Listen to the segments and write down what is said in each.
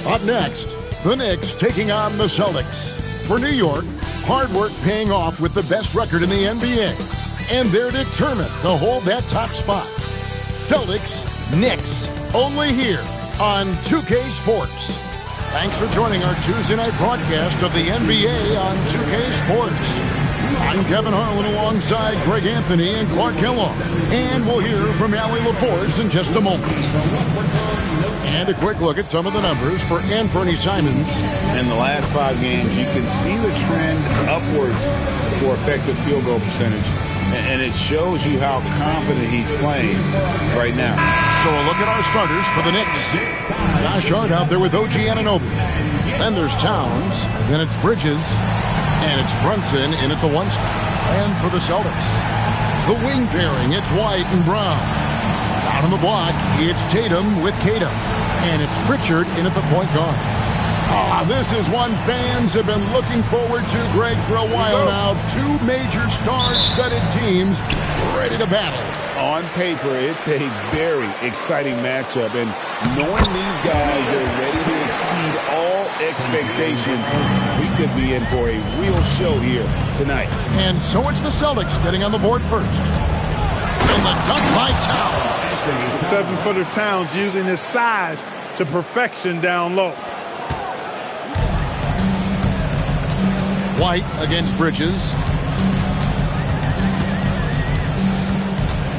Up next, the Knicks taking on the Celtics. For New York, hard work paying off with the best record in the NBA. And they're determined to hold that top spot. Celtics, Knicks, only here on 2K Sports. Thanks for joining our Tuesday night broadcast of the NBA on 2K Sports. I'm Kevin Harlan alongside Greg Anthony and Clark Kellogg. And we'll hear from Allie LaForce in just a moment. And a quick look at some of the numbers for Anthony Simons. In the last 5 games, you can see the trend upwards for effective field goal percentage. And it shows you how confident he's playing right now. So a look at our starters for the Knicks. Josh Hart out there with OG Anunoby. Then there's Towns. Then it's Bridges. And it's Brunson in at the 1 spot. And for the Celtics, the wing pairing, it's White and Brown. Out on the block, it's Tatum with Tatum. And it's Pritchard in at the point guard. This is one fans have been looking forward to, Greg, for a while now. 2 major star-studded teams ready to battle. On paper, it's a very exciting matchup. And knowing these guys are ready to exceed all expectations, we could be in for a real show here tonight. And so it's the Celtics getting on the board first. And the dunk by Towns. The 7-footer Towns using his size to perfection down low. White against Bridges.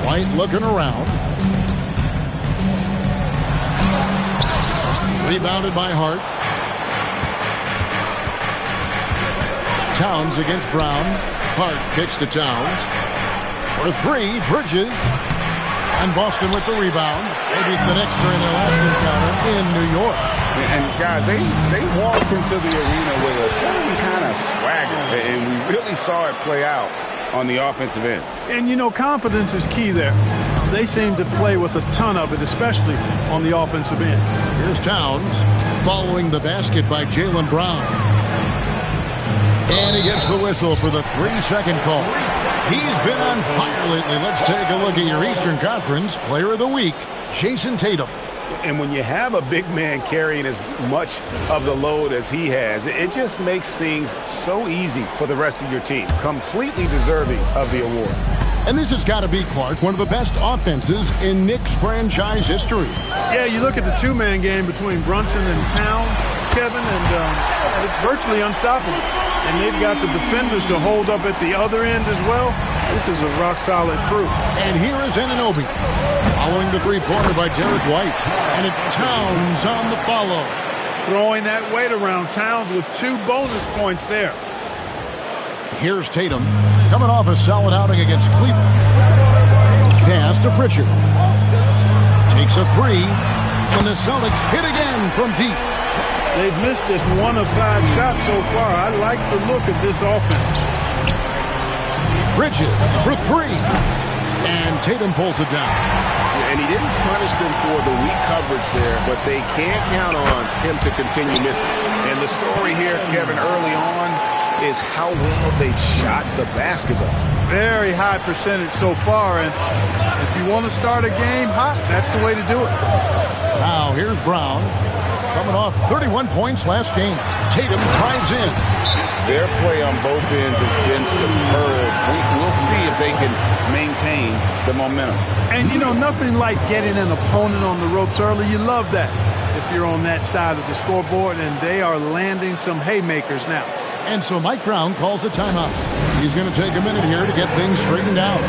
White looking around. Rebounded by Hart. Towns against Brown. Hart kicks to Towns. For 3, Bridges. And Boston with the rebound. Maybe the Knicks during their last encounter in New York. And guys, they walked into the arena with a certain kind of swagger. And we really saw it play out on the offensive end. And, you know, confidence is key there. They seem to play with a ton of it, especially on the offensive end. Here's Towns following the basket by Jaylen Brown. And he gets the whistle for the 3-second call. He's been on fire lately. Let's take a look at your Eastern Conference Player of the Week, Jason Tatum. And when you have a big man carrying as much of the load as he has, it just makes things so easy for the rest of your team. Completely deserving of the award. And this has got to be, Clark, one of the best offenses in Knicks franchise history. Yeah, you look at the 2-man game between Brunson and Towns, Kevin, and it's virtually unstoppable. And they've got the defenders to hold up at the other end as well. This is a rock-solid crew. And here is Anunoby following the 3-pointer by Derek White. And it's Towns on the follow. Throwing that weight around. Towns with 2 bonus points there. Here's Tatum coming off a solid outing against Cleveland. Pass to Pritchard. Takes a 3. And the Celtics hit again from deep. They've missed just 1 of 5 shots so far. I like the look of this offense. Bridges for 3. And Tatum pulls it down. And he didn't punish them for the weak coverage there, but they can't count on him to continue missing. And the story here, Kevin, early on is how well they've shot the basketball. Very high percentage so far, and if you want to start a game hot, that's the way to do it. Now here's Brown. Coming off 31 points last game. Tatum drives in. Their play on both ends has been superb. We'll see if they can maintain the momentum. And, you know, nothing like getting an opponent on the ropes early. You love that if you're on that side of the scoreboard, and they are landing some haymakers now. And so Mike Brown calls a timeout. He's going to take a minute here to get things straightened out.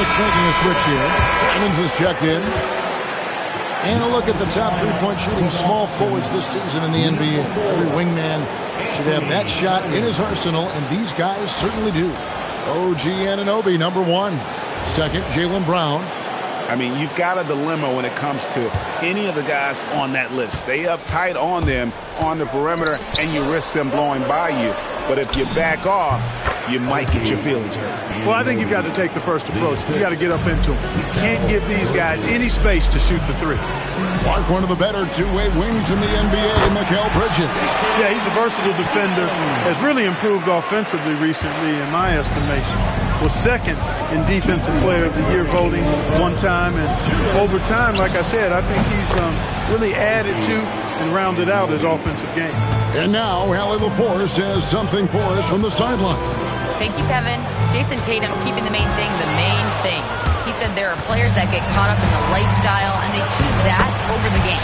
Celtics making a switch here. Simons is checked in. And a look at the top three-point shooting small forwards this season in the NBA. Every wingman should have that shot in his arsenal, and these guys certainly do. OG Anunoby, number 1. Second, Jaylen Brown. I mean, you've got a dilemma when it comes to any of the guys on that list. Stay up tight on them on the perimeter, and you risk them blowing by you. But if you back off, you might get your feelings hurt. Well, I think you've got to take the first approach. You've got to get up into them. You can't give these guys any space to shoot the three. Clark, one of the better two-way wings in the NBA, Mikal Bridges. Yeah, he's a versatile defender. Has really improved offensively recently, in my estimation. Was second in Defensive Player of the Year voting one time. And over time, like I said, I think he's really added to and rounded out his offensive game. And now, Allie LaForce has something for us from the sideline. Thank you, Kevin. Jason Tatum keeping the main thing the main thing. He said there are players that get caught up in the lifestyle, and they choose that over the game.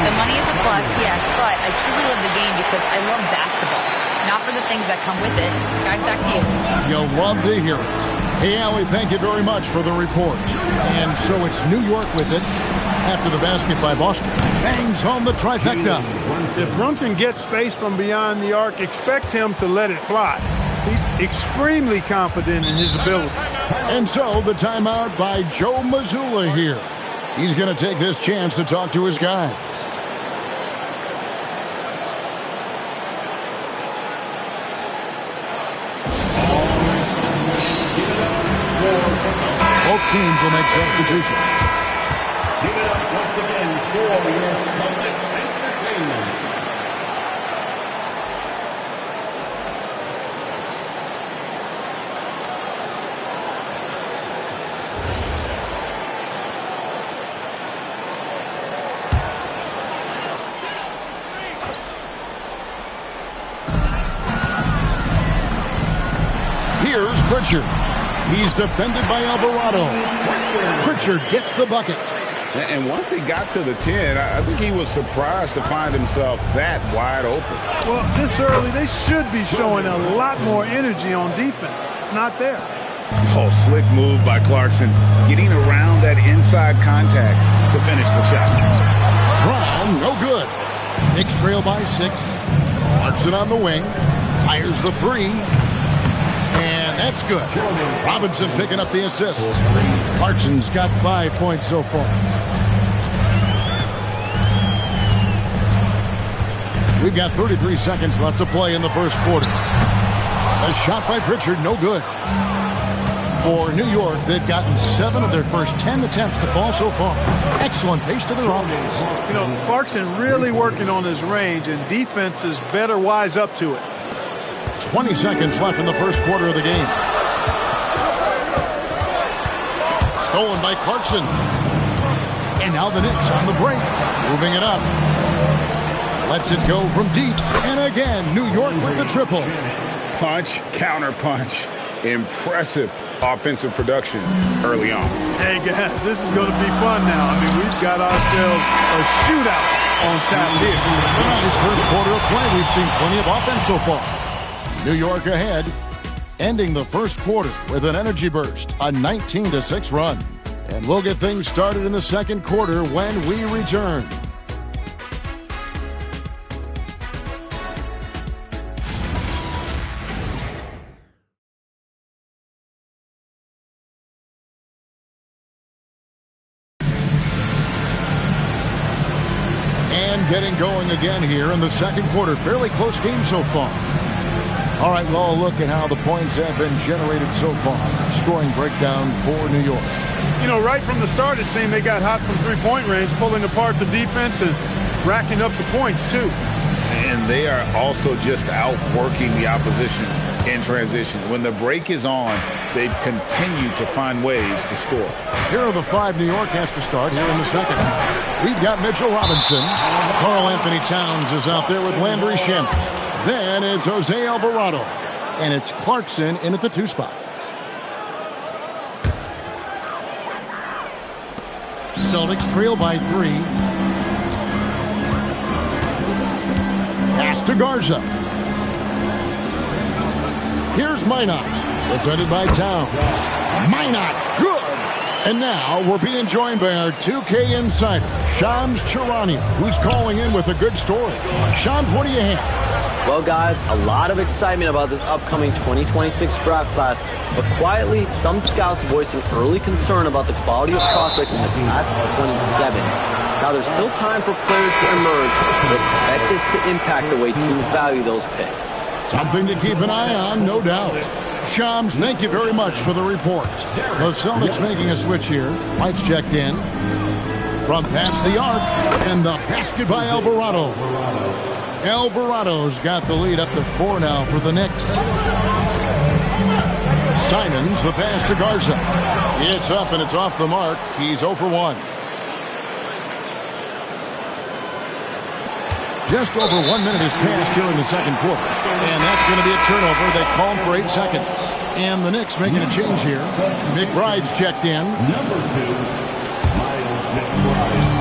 The money is a plus, yes, but I truly love the game because I love basketball, not for the things that come with it. Guys, back to you. You'll love to hear it. Hey, Allie, thank you very much for the report. And so it's New York with it after the basket by Boston. Bangs home the trifecta. If Brunson gets space from beyond the arc, expect him to let it fly. He's extremely confident in his abilities. And so the timeout by Joe Mazzulla here. He's going to take this chance to talk to his guys. Both teams will make substitutions. Give it up once again for your Celtics entertainment. Here's Pritchard. He's defended by Alvarado. Pritchard gets the bucket. And once he got to the 10, I think he was surprised to find himself that wide open. Well, this early, they should be showing a lot more energy on defense. It's not there. Oh, slick move by Clarkson, getting around that inside contact to finish the shot. Brown, no good. Knicks trail by 6. Clarkson on the wing. Fires the 3. And that's good. Robinson picking up the assist. Clarkson's got 5 points so far. We've got 33 seconds left to play in the first quarter. A shot by Pritchard, no good. For New York, they've gotten 7 of their first 10 attempts to fall so far. Excellent pace to their offense. You know, Clarkson really working on his range, and defenses better wise up to it. 20 seconds left in the first quarter of the game. Stolen by Clarkson. And now the Knicks on the break. Moving it up. Lets it go from deep. And again, New York with the triple. Punch, counter punch. Impressive offensive production early on. Hey, guys, this is going to be fun now. I mean, we've got ourselves a shootout on tap here. Nice first quarter of play. We've seen plenty of offense so far. New York ahead, ending the first quarter with an energy burst, a 19-6 run. And we'll get things started in the second quarter when we return. And getting going again here in the second quarter. Fairly close game so far. All right, well, look at how the points have been generated so far. Scoring breakdown for New York. You know, right from the start, it seemed they got hot from three-point range, pulling apart the defense and racking up the points, too. And they are also just outworking the opposition in transition. When the break is on, they've continued to find ways to score. Here are the 5 New York has to start here in the second. We've got Mitchell Robinson. Karl Anthony Towns is out there with Landry Shamet. Then it's Jose Alvarado. And it's Clarkson in at the 2 spot. Celtics trail by 3. Pass to Garza. Here's Minot. Defended by Towns. Minot, good. And now we're being joined by our 2K insider, Shams Charania, who's calling in with a good story. Shams, what do you have? Well, guys, a lot of excitement about this upcoming 2026 draft class, but quietly, some scouts voicing early concern about the quality of prospects in the class of 27. Now, there's still time for players to emerge, but expect this to impact the way teams value those picks. Something to keep an eye on, no doubt. Shams, thank you very much for the report. The Celtics making a switch here. White's checked in. From past the arc, and the basket by Alvarado. Alvarado's got the lead up to 4 now for the Knicks. Simons, the pass to Garza. It's up and it's off the mark. He's 0 for 1. Just over 1 minute has passed here in the second quarter. And that's going to be a turnover. They called for 8 seconds. And the Knicks making a change here. McBride's checked in. Number 2, Miles McBride.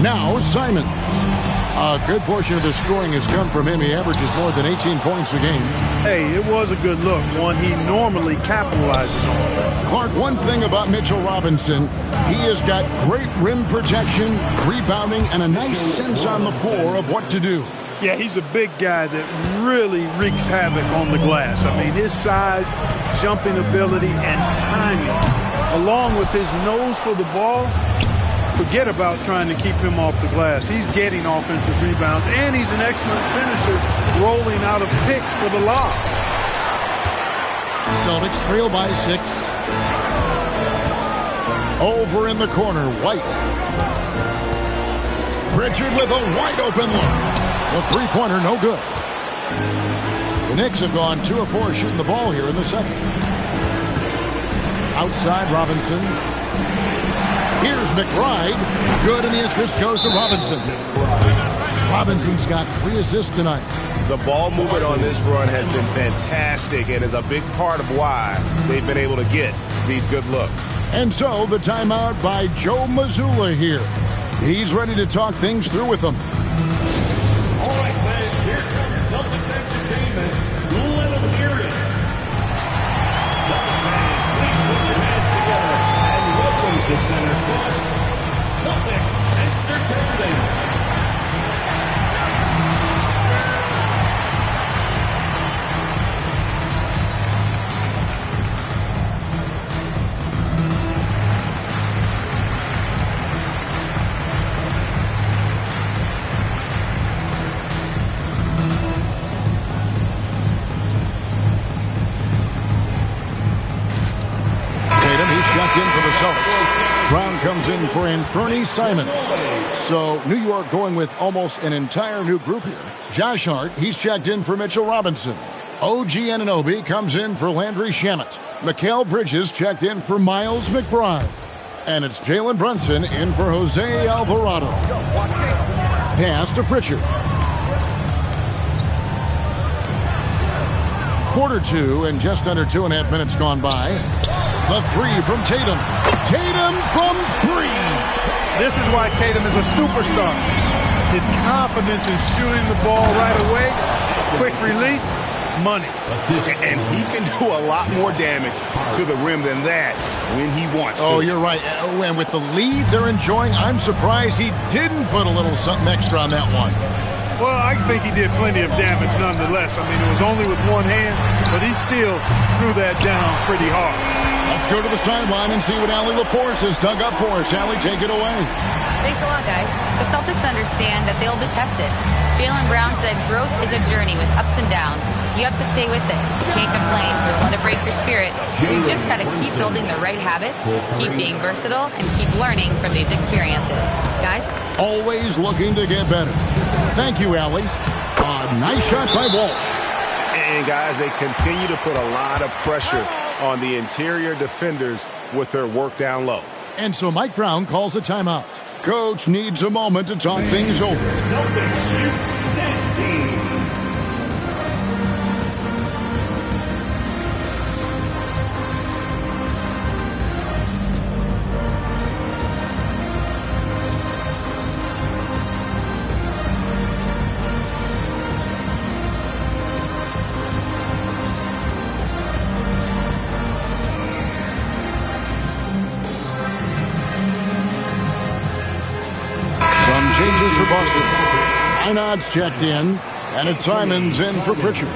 Now Simons. A good portion of the scoring has come from him. He averages more than 18 points a game. Hey, it was a good look, one he normally capitalizes on. Clark, one thing about Mitchell Robinson, he has got great rim protection, rebounding, and a nice sense on the floor of what to do. Yeah, he's a big guy that really wreaks havoc on the glass. I mean, his size, jumping ability, and timing, along with his nose for the ball, forget about trying to keep him off the glass. He's getting offensive rebounds, and he's an excellent finisher, rolling out of picks for the lob. Celtics trail by 6. Over in the corner, White. Pritchard with a wide open look. The three-pointer, no good. The Knicks have gone 2 of 4 shooting the ball here in the second. Outside, Robinson. Here's McBride. Good, and the assist goes to Robinson. Robinson's got 3 assists tonight. The ball movement on this run has been fantastic and is a big part of why they've been able to get these good looks. And so the timeout by Joe Mazzulla here. He's ready to talk things through with them. All right, fans, here comes Celtics entertainment. Let them hear it. Celtics fans, please put your hands together and welcome to center court, Celtics entertainment. In for the Celtics. Brown comes in for Anthony Simon. So New York going with almost an entire new group here. Josh Hart, he's checked in for Mitchell Robinson. OG Anunoby comes in for Landry Shamet. Mikal Bridges checked in for Miles McBride. And it's Jalen Brunson in for Jose Alvarado. Pass to Pritchard. Quarter 2 and just under 2.5 minutes gone by. The 3 from Tatum. Tatum from 3. This is why Tatum is a superstar. His confidence in shooting the ball right away, quick release, money. And he can do a lot more damage to the rim than that when he wants to. Oh, you're right. And with the lead they're enjoying, I'm surprised he didn't put a little something extra on that one. Well, I think he did plenty of damage nonetheless. I mean, it was only with one hand, but he still threw that down pretty hard. Let's go to the sideline and see what Allie LaForce has dug up for us. Allie, take it away. Thanks a lot, guys. The Celtics understand that they'll be tested. Jaylen Brown said growth is a journey with ups and downs. You have to stay with it. You can't complain. Don't let it break your spirit. We've just got to keep building the right habits, keep being versatile, and keep learning from these experiences. Guys? Always looking to get better. Thank you, Allie. A nice shot by Walsh. And, guys, they continue to put a lot of pressure on the interior defenders with their work down low. And so Mike Brown calls a timeout. Coach needs a moment to talk things over. Celtics shoot 16. Boston. Einad's checked in, and it's Simons in for Pritchard.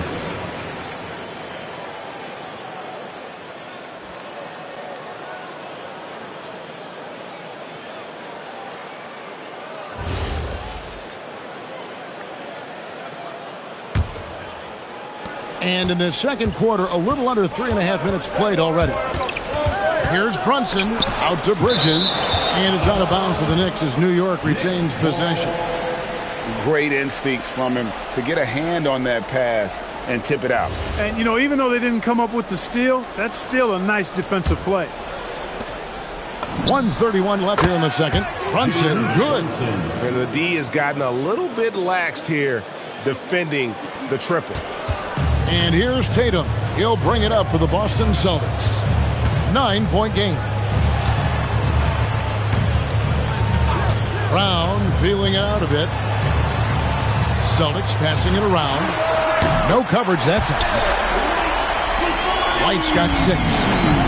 And in the second quarter, a little under 3.5 minutes played already. Here's Brunson out to Bridges, and it's out of bounds to the Knicks as New York retains possession. Great instincts from him to get a hand on that pass and tip it out. And, you know, even though they didn't come up with the steal, that's still a nice defensive play. 1:31 left here in the second. Brunson, good. And the D has gotten a little bit laxed here defending the triple. And here's Tatum. He'll bring it up for the Boston Celtics. 9-point game. Brown feeling it out a bit. Celtics passing it around. No coverage that time. White's got 6.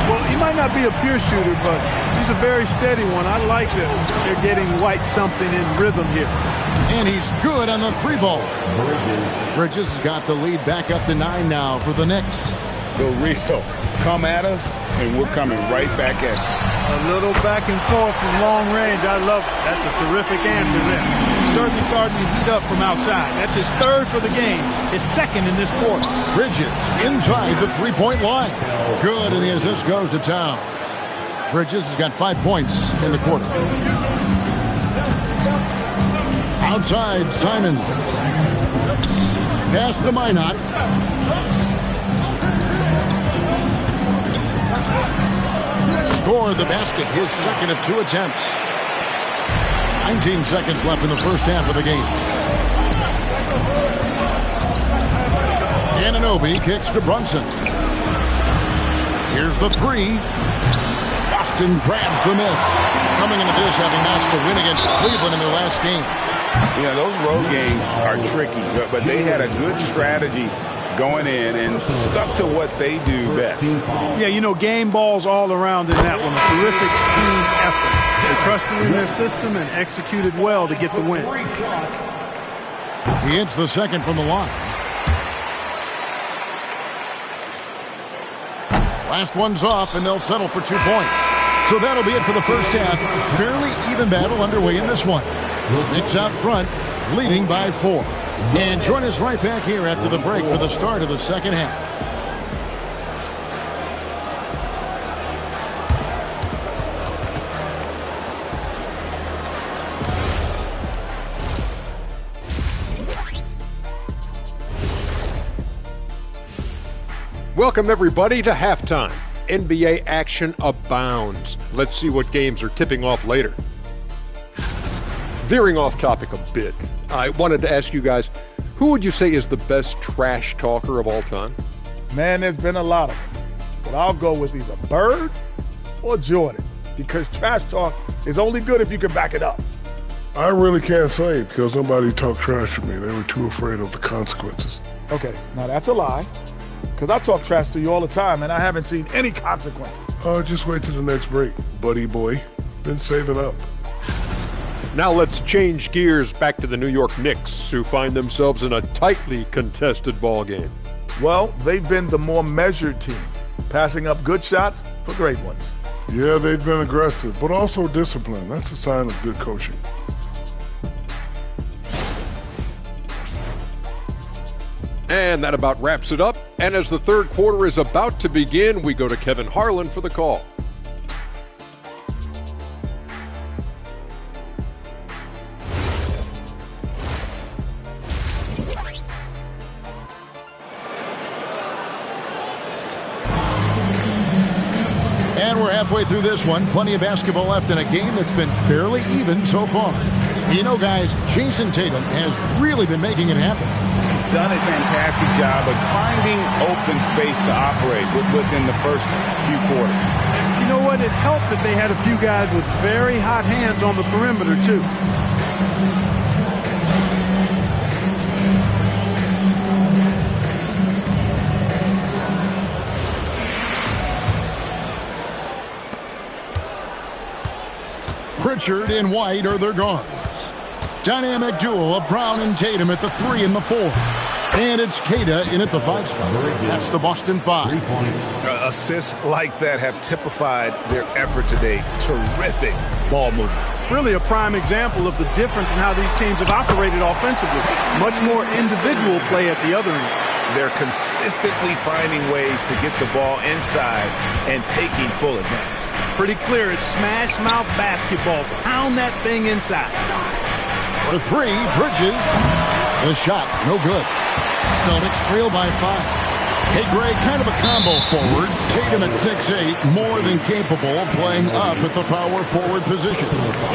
Well, he might not be a pure shooter, but he's a very steady one. I like that they're getting White something in rhythm here. And he's good on the 3-ball. Bridges has got the lead back up to 9 now for the Knicks. The real come at us, and we're coming right back at you. A little back and forth from long range. I love it. That's a terrific answer there. He's certainly starting to heat up from outside. That's his 3rd for the game, his 2nd in this quarter. Bridges inside the 3-point line. Good, and the assist goes to Towns. Bridges has got 5 points in the quarter. Outside, Simon. Pass to Minot. Scored the basket, his 2nd of 2 attempts. 19 seconds left in the first half of the game. Anunoby kicks to Brunson. Here's the 3. Boston grabs the miss. Coming into this, having notched a win against Cleveland in their last game. Yeah, those road games are tricky, but they had a good strategy going in and stuck to what they do best. Yeah, you know, game balls all around in that one. A terrific team effort. They trusted in their system and executed well to get the win. He hits the 2nd from the line. Last one's off, and they'll settle for 2 points. So that'll be it for the first half. Fairly even battle underway in this one. Knicks out front, leading by 4. And join us right back here after the break for the start of the second half. Welcome, everybody, to halftime. NBA action abounds. Let's see what games are tipping off later. Veering off topic a bit, I wanted to ask you guys, who would you say is the best trash talker of all time? Man, there's been a lot of them. But I'll go with either Bird or Jordan, because trash talk is only good if you can back it up. I really can't say because nobody talked trash to me. They were too afraid of the consequences. Okay, now that's a lie, because I talk trash to you all the time, and I haven't seen any consequences. Just wait till the next break, buddy boy. Been saving up. Now let's change gears back to the New York Knicks, who find themselves in a tightly contested ball game. Well, they've been the more measured team, passing up good shots for great ones. Yeah, they've been aggressive, but also disciplined. That's a sign of good coaching. And that about wraps it up. And as the third quarter is about to begin, we go to Kevin Harlan for the call. And we're halfway through this one. Plenty of basketball left in a game that's been fairly even so far. You know, guys, Jason Tatum has really been making it happen. He's done a fantastic job of finding open space to operate within the first few quarters. You know what? It helped that they had a few guys with very hot hands on the perimeter, too. Pritchard and White are their guards. Dynamic duel of Brown and Tatum at the 3 and the 4. And it's Kata in at the 5 spot. That's the Boston 5. Assists like that have typified their effort today. Terrific ball movement. Really a prime example of the difference in how these teams have operated offensively. Much more individual play at the other end. They're consistently finding ways to get the ball inside and taking full advantage. Pretty clear, it's smash mouth basketball. Pound that thing inside. For 3, Bridges. The shot, no good. Celtics trail by 5. Hey, Greg, kind of a combo forward. Tatum at 6'8", more than capable of playing up at the power forward position.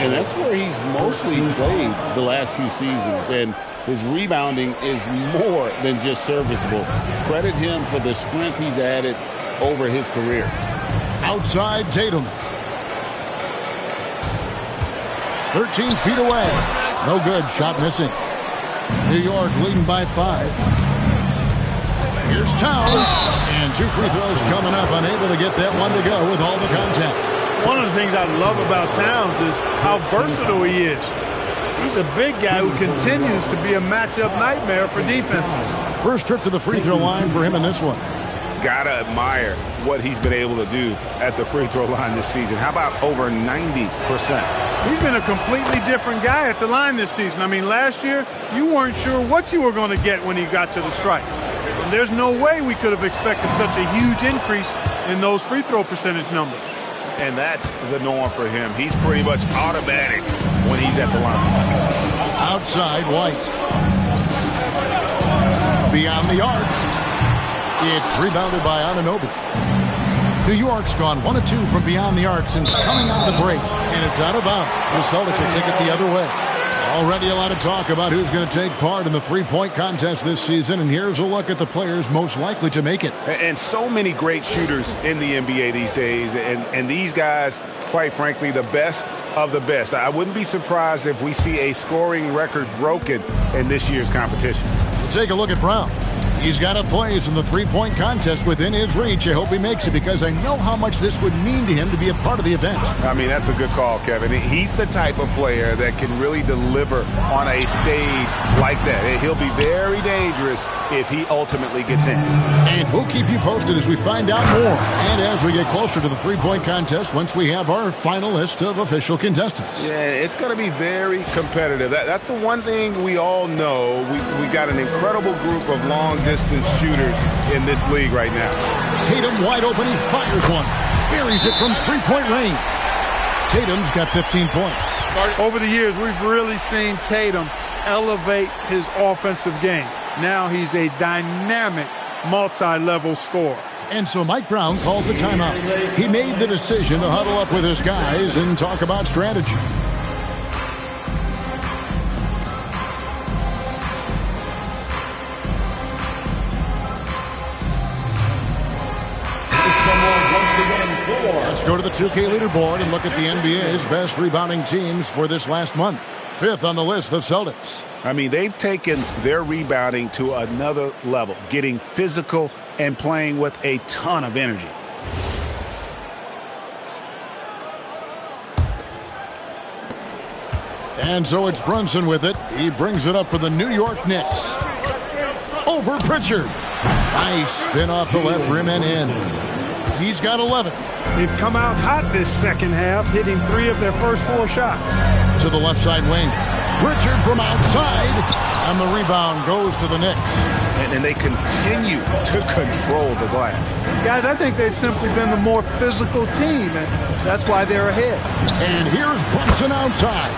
And that's where he's mostly played the last few seasons. And his rebounding is more than just serviceable. Credit him for the strength he's added over his career. Outside Tatum. 13 feet away. No good. Shot missing. New York leading by 5. Here's Towns. And 2 free throws coming up. Unable to get that one to go with all the contact. One of the things I love about Towns is how versatile he is. He's a big guy who continues to be a matchup nightmare for defenses. First trip to the free throw line for him in this one. Gotta admire what he's been able to do at the free throw line this season. How about over 90%? He's been a completely different guy at the line this season. I mean, last year, you weren't sure what you were going to get when he got to the stripe. And there's no way we could have expected such a huge increase in those free throw percentage numbers. And that's the norm for him. He's pretty much automatic when he's at the line. Outside White. Beyond the arc. It's rebounded by Anunoby. New York's gone 1 of 2 from beyond the arc since coming out of the break. And it's out of bounds. The Celtics will take it the other way. Already a lot of talk about who's going to take part in the three-point contest this season, and here's a look at the players most likely to make it. And so many great shooters in the NBA these days, and these guys, quite frankly, the best of the best. I wouldn't be surprised if we see a scoring record broken in this year's competition. We'll take a look at Brown. He's got a place in the three-point contest within his reach. I hope he makes it because I know how much this would mean to him to be a part of the event. I mean, that's a good call, Kevin. He's the type of player that can really deliver on a stage like that. He'll be very dangerous if he ultimately gets in. And we'll keep you posted as we find out more. And as we get closer to the three-point contest, once we have our final list of official contestants. Yeah, it's going to be very competitive. That's the one thing we all know. We got an incredible group of long-distance shooters in this league right now. Tatum wide open. He fires one. Buries it from three-point range. Tatum's got 15 points. Over the years, we've really seen Tatum elevate his offensive game. Now he's a dynamic, multi-level scorer. And so Mike Brown calls a timeout. He made the decision to huddle up with his guys and talk about strategy. Let's go to the 2K leaderboard and look at the NBA's best rebounding teams for this last month. 5th on the list, the Celtics. I mean, they've taken their rebounding to another level, getting physical and playing with a ton of energy. And so it's Brunson with it. He brings it up for the New York Knicks. Over Pritchard. Nice spin off the left rim and in. He's got 11. They've come out hot this second half, hitting 3 of their first 4 shots. To the left side wing. Pritchard from outside. And the rebound goes to the Knicks. And they continue to control the glass. Guys, I think they've simply been the more physical team, and that's why they're ahead. And here's Brunson outside.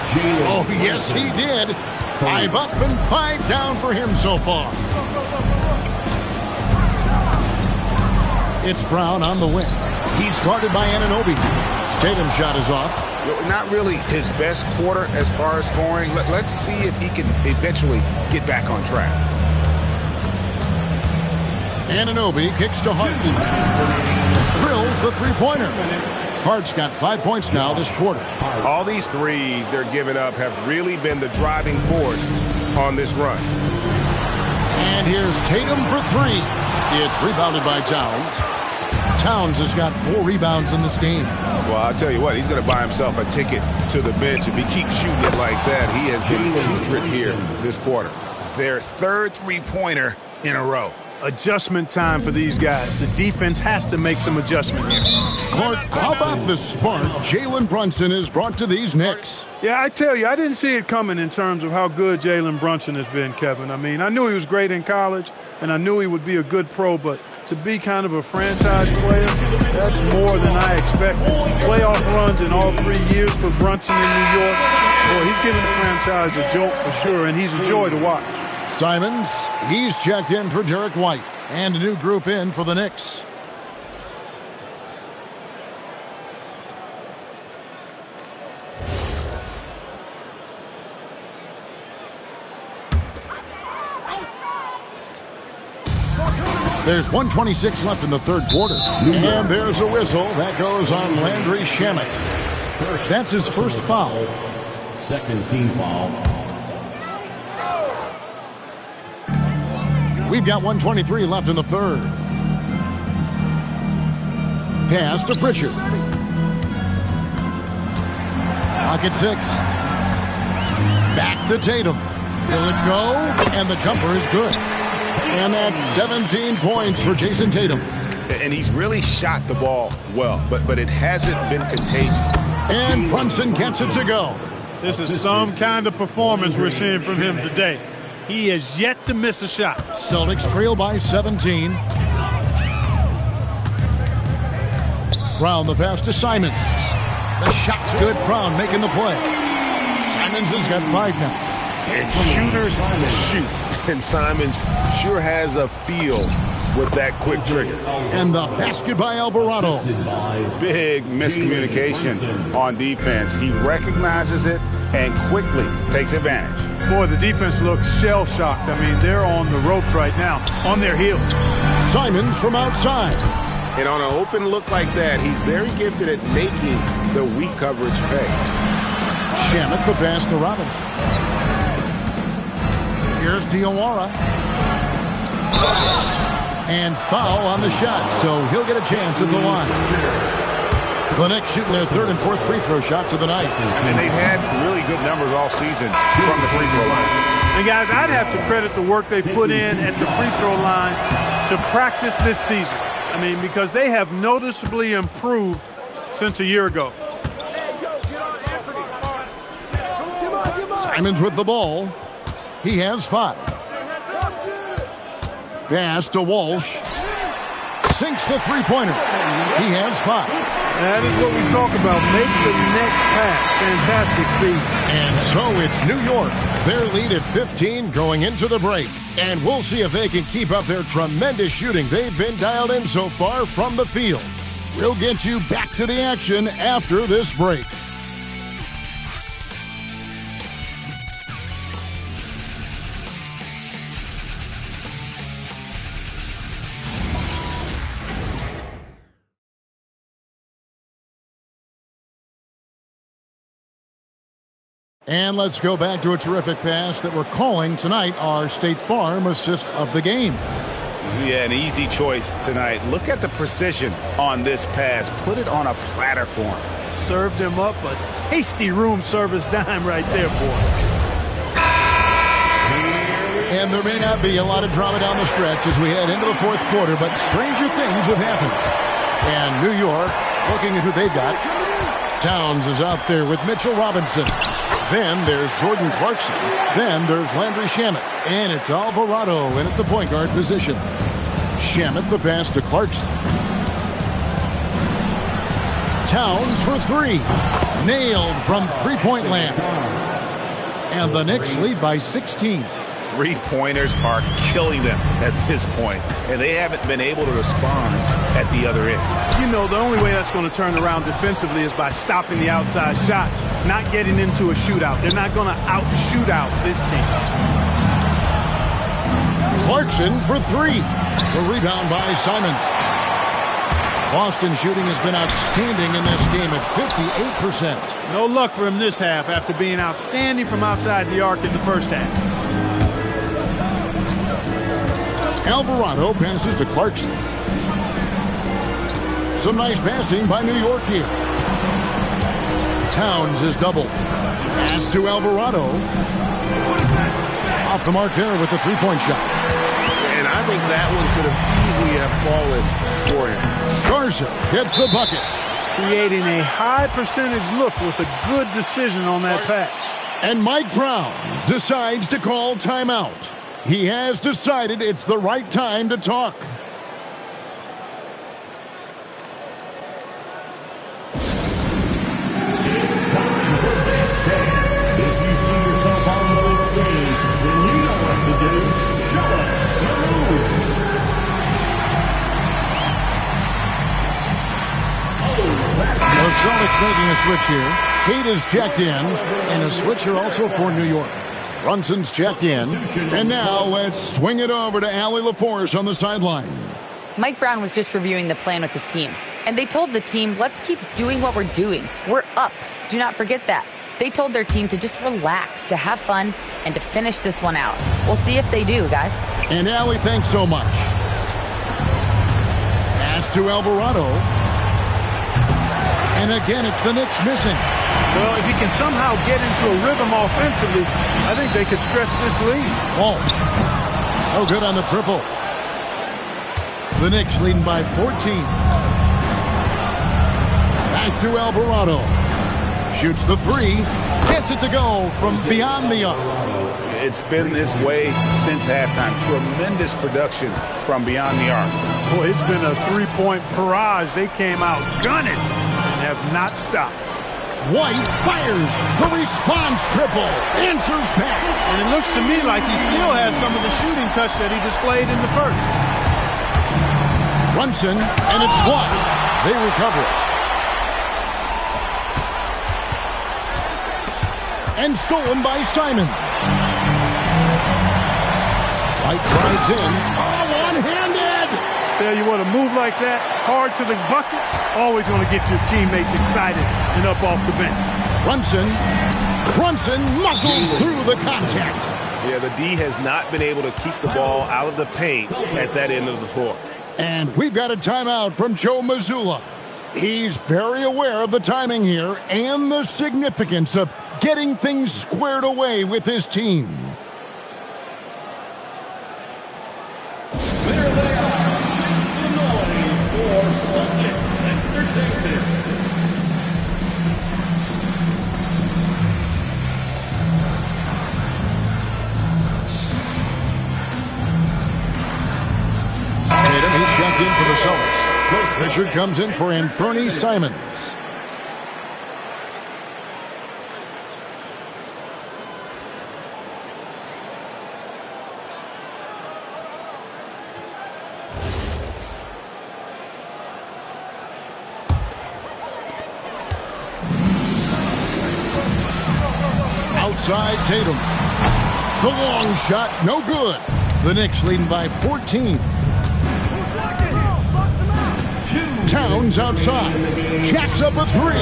Oh, yes, he did. 5 up and 5 down for him so far. It's Brown on the wing. He's guarded by Anunoby. Tatum's shot is off. Not really his best quarter as far as scoring. Let's see if he can eventually get back on track. Anunoby kicks to Hart. Drills the three-pointer. Hart's got 5 points now this quarter. All these threes they're giving up have really been the driving force on this run. And here's Tatum for 3. It's rebounded by Towns. Towns has got 4 rebounds in this game. Well, I'll tell you what, he's going to buy himself a ticket to the bench. If he keeps shooting it like that, he has been putrid here this quarter. Their third three-pointer in a row. Adjustment time for these guys. The defense has to make some adjustment here. Clark, how about the spark Jalen Brunson is brought to these Knicks? Yeah, I tell you, I didn't see it coming in terms of how good Jalen Brunson has been, Kevin. I mean, I knew he was great in college, and I knew he would be a good pro, but to be kind of a franchise player, that's more than I expected. Playoff runs in all 3 years for Brunson in New York. Boy, he's giving the franchise a jolt for sure, and he's a joy to watch. Simons, he's checked in for Derek White, and a new group in for the Knicks. There's 1:26 left in the third quarter. And there's a whistle that goes on Landry Shamet. That's his first foul. Second team foul. We've got 1:23 left in the third. Pass to Pritchard. Pocket 6. Back to Tatum. Will it go? And the jumper is good. And that's 17 points for Jason Tatum. And he's really shot the ball well, but it hasn't been contagious. And Brunson gets it to go. This is some kind of performance we're seeing from him today. He has yet to miss a shot. Celtics trail by 17. Brown the pass to Simons. The shot's good. Brown making the play. Simons has got 5 now. And shooters shoot. And Simons sure has a feel with that quick trigger. And the basket by Alvarado. Big miscommunication on defense. He recognizes it and quickly takes advantage. Boy, the defense looks shell-shocked. I mean, they're on the ropes right now, on their heels. Simons from outside. And on an open look like that, he's very gifted at making the weak coverage pay. Shamet the pass to Robinson. Here's Diawara. And foul on the shot, so he'll get a chance at the line. The Knicks shooting their third and fourth free throw shots of the night. And they've had really good numbers all season from the free throw line. And guys, I'd have to credit the work they put in at the free throw line to practice this season. I mean, because they have noticeably improved since a year ago. Simons with the ball. He has 5. Pass to Walsh. Sinks the three-pointer. He has 5. That is what we talk about. Make the next pass. Fantastic feed. And so it's New York. Their lead at 15 going into the break. And we'll see if they can keep up their tremendous shooting they've been dialed in so far from the field. We'll get you back to the action after this break. And let's go back to a terrific pass that we're calling tonight our State Farm assist of the game. Yeah, an easy choice tonight. Look at the precision on this pass. Put it on a platter for him. Served him up a tasty room service dime right there, boy. And there may not be a lot of drama down the stretch as we head into the fourth quarter, but stranger things have happened. And New York, looking at who they've got, Towns is out there with Mitchell Robinson. Then there's Jordan Clarkson. Then there's Landry Shamet. And it's Alvarado in at the point guard position. Shamet the pass to Clarkson. Towns for 3. Nailed from three-point land. And the Knicks lead by 16. Three-pointers are killing them at this point, and they haven't been able to respond at the other end. You know, the only way that's going to turn around defensively is by stopping the outside shot, not getting into a shootout. They're not going to out-shoot out this team. Clarkson for 3. The rebound by Simon. Boston shooting has been outstanding in this game at 58%. No luck for him this half after being outstanding from outside the arc in the first half. Alvarado passes to Clarkson. Some nice passing by New York here. Towns is doubled. Pass to Alvarado. Off the mark there with the three-point shot. And I think that one could have easily have fallen for him. Garza gets the bucket. Creating a high percentage look with a good decision on that pass. And Mike Brown decides to call timeout. He has decided it's the right time to talk. The Celtics making a switch here. Kate is checked in, and a switch here also for New York. Brunson's checked in, and now let's swing it over to Allie LaForce on the sideline. Mike Brown was just reviewing the plan with his team, and they told the team, let's keep doing what we're doing. We're up. Do not forget that. They told their team to just relax, to have fun, and to finish this one out. We'll see if they do, guys. And Allie, thanks so much. Pass to Alvarado. And again, it's the Knicks missing. Well, if he can somehow get into a rhythm offensively, I think they could stretch this lead. Ball. No good on the triple. The Knicks leading by 14. Back to Alvarado. Shoots the three. Gets it to go from beyond the arc. It's been this way since halftime. Tremendous production from beyond the arc. Boy, it's been a three-point barrage. They came out gunning and have not stopped. White fires the response triple. Answers back. And it looks to me like he still has some of the shooting touch that he displayed in the first. Brunson, and it's blocked. They recover it. And stolen by Simon. White drives in. Oh, one-handed! Tell you what, a move like that, hard to the bucket, always going to get your teammates excited and up off the bench. Brunson muscles through the contact. Yeah, the D has not been able to keep the ball out of the paint at that end of the floor. And we've got a timeout from Joe Mazzulla. He's very aware of the timing here and the significance of getting things squared away with his team. There they are. Make the noise for Celtics Entertainment. Tatum, he's checked in for the Celtics. Richard comes in for Anthony Simons. Outside Tatum. The long shot, no good. The Knicks leading by 14. Towns outside. Jacks up a three.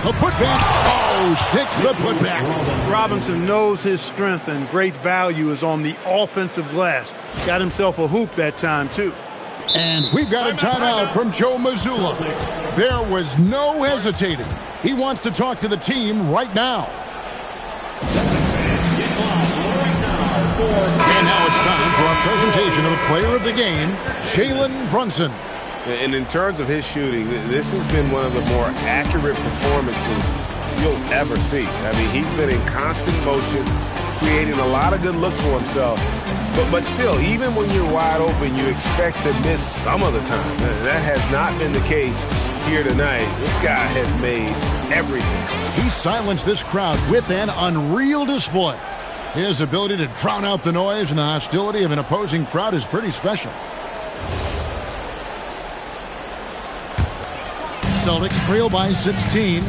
The putback. Oh, sticks the putback. Robinson knows his strength and great value is on the offensive glass. Got himself a hoop that time, too. And we've got a timeout from Joe Mazzulla. There was no hesitating. He wants to talk to the team right now. And now it's time for our presentation of the player of the game, Jalen Brunson. And in terms of his shooting, this has been one of the more accurate performances you'll ever see. I mean, he's been in constant motion, creating a lot of good looks for himself. But still, even when you're wide open, you expect to miss some of the time. That has not been the case here tonight. This guy has made everything. He silenced this crowd with an unreal display. His ability to drown out the noise and the hostility of an opposing crowd is pretty special. Celtics trail by 16.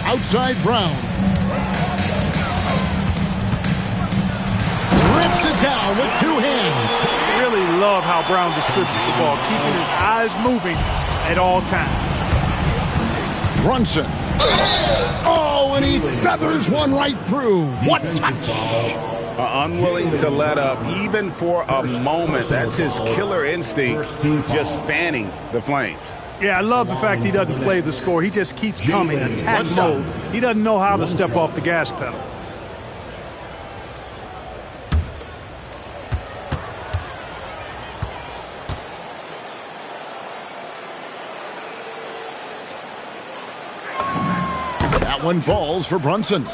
Outside Brown. Rips it down with two hands. Really love how Brown distributes the ball, keeping his eyes moving at all times. Brunson. Oh, and he feathers one right through. What touch. Unwilling to let up even for a moment. That's his killer instinct, just fanning the flames. Yeah, I love the fact he doesn't play the score. He just keeps coming, attack mode. He doesn't know how to step off the gas pedal. That one falls for Brunson.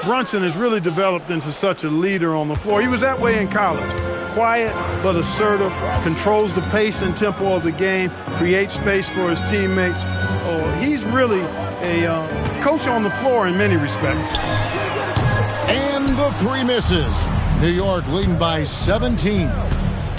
Brunson has really developed into such a leader on the floor. He was that way in college. Quiet but assertive, controls the pace and tempo of the game, creates space for his teammates. Oh, he's really a coach on the floor in many respects. And the three misses. New York leading by 17.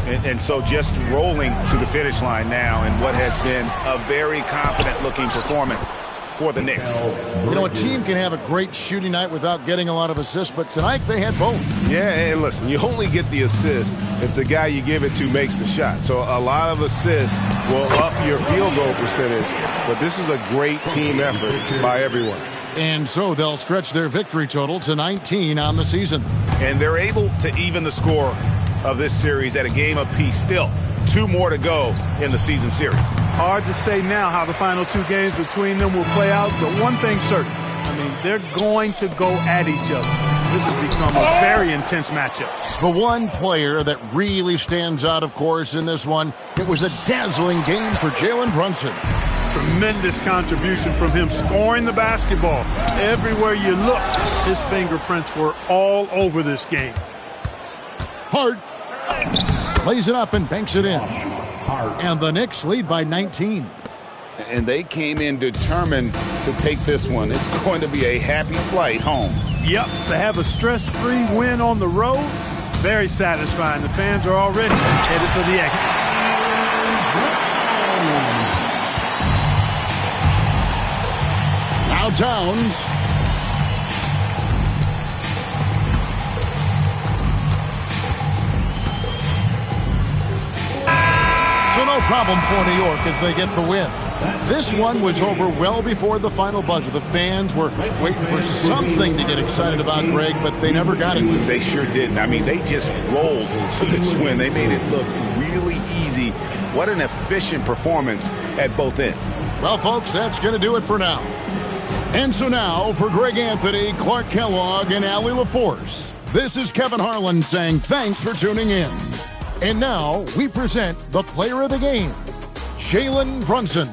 And so just rolling to the finish line now in what has been a very confident-looking performance for the Knicks. You know, a team can have a great shooting night without getting a lot of assists, but tonight they had both. Yeah, and listen, you only get the assist if the guy you give it to makes the shot. So a lot of assists will up your field goal percentage, but this is a great team effort by everyone. And so they'll stretch their victory total to 19 on the season. And they're able to even the score of this series at a game apiece still. 2 more to go in the season series. Hard to say now how the final 2 games between them will play out, but one thing's certain. I mean, they're going to go at each other. This has become a very intense matchup. The one player that really stands out, of course, in this one, it was a dazzling game for Jalen Brunson. Tremendous contribution from him, scoring the basketball. Everywhere you look, his fingerprints were all over this game. Hart lays it up and banks it in. And the Knicks lead by 19. And they came in determined to take this one. It's going to be a happy flight home. Yep, to have a stress-free win on the road, very satisfying. The fans are already headed for the exit. Now Towns. So no problem for New York as they get the win. This one was over well before the final buzzer. The fans were waiting for something to get excited about, Greg, but they never got it. They sure didn't. I mean, they just rolled to this win. They made it look really easy. What an efficient performance at both ends. Well, folks, that's going to do it for now. And so now, for Greg Anthony, Clark Kellogg, and Allie LaForce, this is Kevin Harlan saying thanks for tuning in. And now, we present the player of the game, Jalen Brunson.